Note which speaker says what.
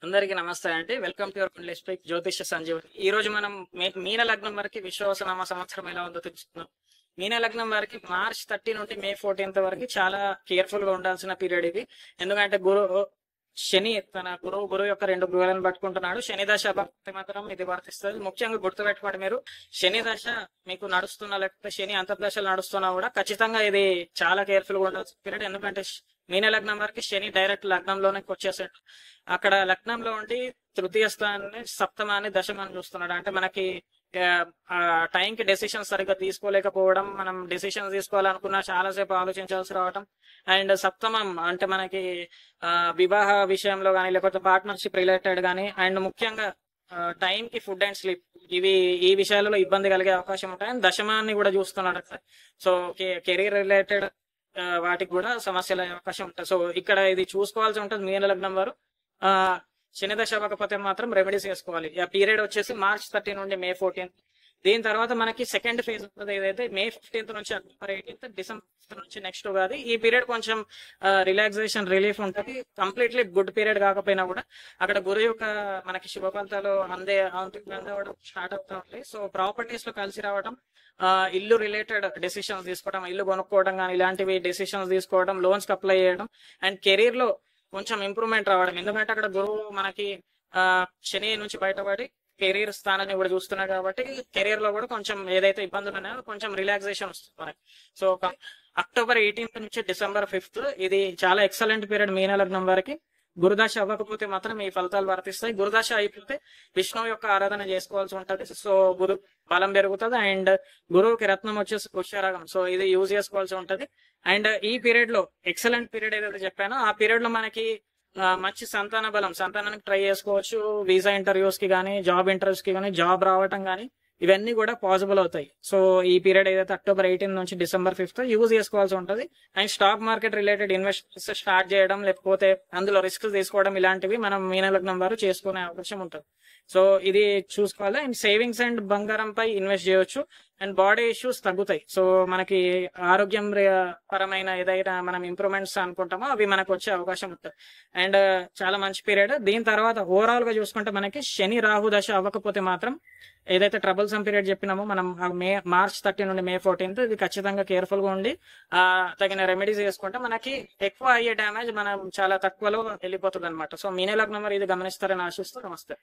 Speaker 1: అందరికీ నమస్తే అండి. Welcome to your kundali speak జ్యోతిష్య సంజీవని. ఈ రోజు మనం మీన లగ్నం వారికి విశ్వావసనామ సంవత్సరం ఎలా ఉందో తెలుసుకుందాం. మీన లగ్నం వారికి మార్చ్ 30 నుండి మే 14 వరకు చాలా కేర్ఫుల్ గా ఉండాల్సిన పీరియడ్ ఇది. ఎందుకంటే శని తన గురువు యొక్క 2 గ్రహాలను పట్టుకుంటున్నాడు. శని దశ భక్తి మాత్రం ఇది వర్తిస్తుంది. ముఖ్యంగా గుర్తుపెట్టుకోండి, మీరు శని దశ మీకు నడుస్తున్నా లేకపోతే శని అంతర్దశలు నడుస్తున్నా కూడా ఖచ్చితంగా ఇది చాలా కేర్ఫుల్ గా ఉండాల్సిన పీరియడ్. ఎందుకంటే మీన లగ్నం వరకు శని డైరెక్ట్ లగ్నంలోనే వచ్చేసాడు. అక్కడ లగ్నంలో ఉండి తృతీయ స్థానాన్ని, సప్తమాన్ని, దశమాన్ని చూస్తున్నాడు. అంటే మనకి ఆ టైంకి డెసిషన్స్ సరిగ్గా తీసుకోలేకపోవడం, మనం డెసిషన్స్ తీసుకోవాలనుకున్నా చాలాసేపు ఆలోచించాల్సి రావడం. అండ్ సప్తమం అంటే మనకి వివాహ విషయంలో కానీ లేకపోతే పార్ట్నర్షిప్ రిలేటెడ్ కానీ, అండ్ ముఖ్యంగా టైంకి ఫుడ్ అండ్ స్లీప్, ఈ విషయాలలో ఇబ్బంది కలిగే అవకాశం ఉంటాయి. అండ్ దశమాన్ని కూడా చూస్తున్నాడు అక్కడ. సో కెరీర్ రిలేటెడ్ వాటికి కూడా సమస్యలు అయ్యే అవకాశం ఉంటుంది. సో ఇక్కడ ఇది చూసుకోవాల్సి ఉంటుంది. మీన లగ్నం వారు శని దశ అవ్వకపోతే మాత్రం రెమెడీస్ చేసుకోవాలి. ఆ పీరియడ్ వచ్చేసి మార్చ్ 30 నుండి మే 14. దీని తర్వాత మనకి సెకండ్ ఫేజ్ ఉంటుంది, ఏదైతే మే 15 నుంచి అక్టోబర్ 18, డిసెంబర్ 5 నుంచి నెక్స్ట్ ఉగాది. ఈ పీరియడ్ కొంచెం రిలాక్సేషన్, రిలీఫ్ ఉంటుంది. కంప్లీట్లీ గుడ్ పీరియడ్ కాకపోయినా కూడా అక్కడ గురు యొక్క మనకి శుభ ఫలితాలు అందవడం స్టార్ట్ అవుతా ఉంటాయి. సో ప్రాపర్టీస్ లో కలిసి రావడం, ఇల్లు రిలేటెడ్ డెసిషన్స్ తీసుకోవడం, ఇల్లు కొనుక్కోవడం కానీ ఇలాంటివి డెసిషన్స్ తీసుకోవడం, లోన్స్ కి అప్లై చేయడం, అండ్ కెరీర్ లో కొంచెం ఇంప్రూవ్మెంట్ రావడం. ఎందుకంటే అక్కడ గురువు మనకి శని నుంచి బయటపడి కెరీర్ స్థానాన్ని కూడా చూస్తున్నారు కాబట్టి కెరీర్ లో కూడా కొంచెం ఏదైతే ఇబ్బందులు ఉన్నాయో కొంచెం రిలాక్సేషన్ వస్తుంది మనకి. సో అక్టోబర్ 18 నుంచి డిసెంబర్ 5 ఇది చాలా ఎక్సలెంట్ పీరియడ్ మీన లగ్నం వారికి. గురుదశ అవ్వకపోతే మాత్రం ఈ ఫలితాలు వర్తిస్తాయి. గురుదశ అయిపోతే విష్ణువు యొక్క ఆరాధన చేసుకోవాల్సి ఉంటది. సో గురు బలం పెరుగుతుంది. అండ్ గురువుకి రత్నం వచ్చేసి పుష్యరాగం, సో ఇది యూజ్ చేసుకోవాల్సి ఉంటది. అండ్ ఈ పీరియడ్ లో ఎక్సలెంట్ పీరియడ్ ఏదైతే చెప్పానో ఆ పీరియడ్ లో మనకి మంచి సంతాన బలం, సంతానానికి ట్రై చేసుకోవచ్చు. వీసా ఇంటర్వ్యూస్ కి కానీ, జాబ్ ఇంటర్వ్యూస్ కి కానీ, జాబ్ రావటం కానీ ఇవన్నీ కూడా పాసిబుల్ అవుతాయి. సో ఈ పీరియడ్ ఏదైతే అక్టోబర్ 18 నుంచి డిసెంబర్ 5 యూజ్ చేసుకోవాల్సి ఉంటుంది. And stock market related investments start చేయడం లేకపోతే అందులో రిస్క్ తీసుకోవడం ఇలాంటివి మనం మీన లగ్నం వారు చేసుకునే అవకాశం ఉంటుంది. సో ఇది చూసుకోవాలి. అండ్ సేవింగ్స్ అండ్ బంగారం పై ఇన్వెస్ట్ చేయొచ్చు. అండ్ బాడీ ఇష్యూస్ తగ్గుతాయి. సో మనకి ఆరోగ్యం పరమైన ఏదైనా మనం ఇంప్రూవ్మెంట్స్ అనుకుంటామో అవి మనకు వచ్చే అవకాశం ఉంటుంది. అండ్ చాలా మంచి పీరియడ్. దీని తర్వాత ఓవరాల్ గా చూసుకుంటే మనకి శని రాహు దశ అవ్వకపోతే మాత్రం ఏదైతే ట్రబుల్సమ్ పీరియడ్ చెప్పినామో మనం మార్చ్ 30 నుండి మే 14 ఇది ఖచ్చితంగా కేర్ఫుల్ గా ఉండి తగిన రెమెడీస్ చేసుకుంటే మనకి ఎక్కువ అయ్యే డ్యామేజ్ మనం చాలా తక్కువలో వెళ్ళిపోతుంది అనమాట. సో మీన లగ్నం మరి ఇది గమనిస్తారని ఆశిస్తూ నమస్తే.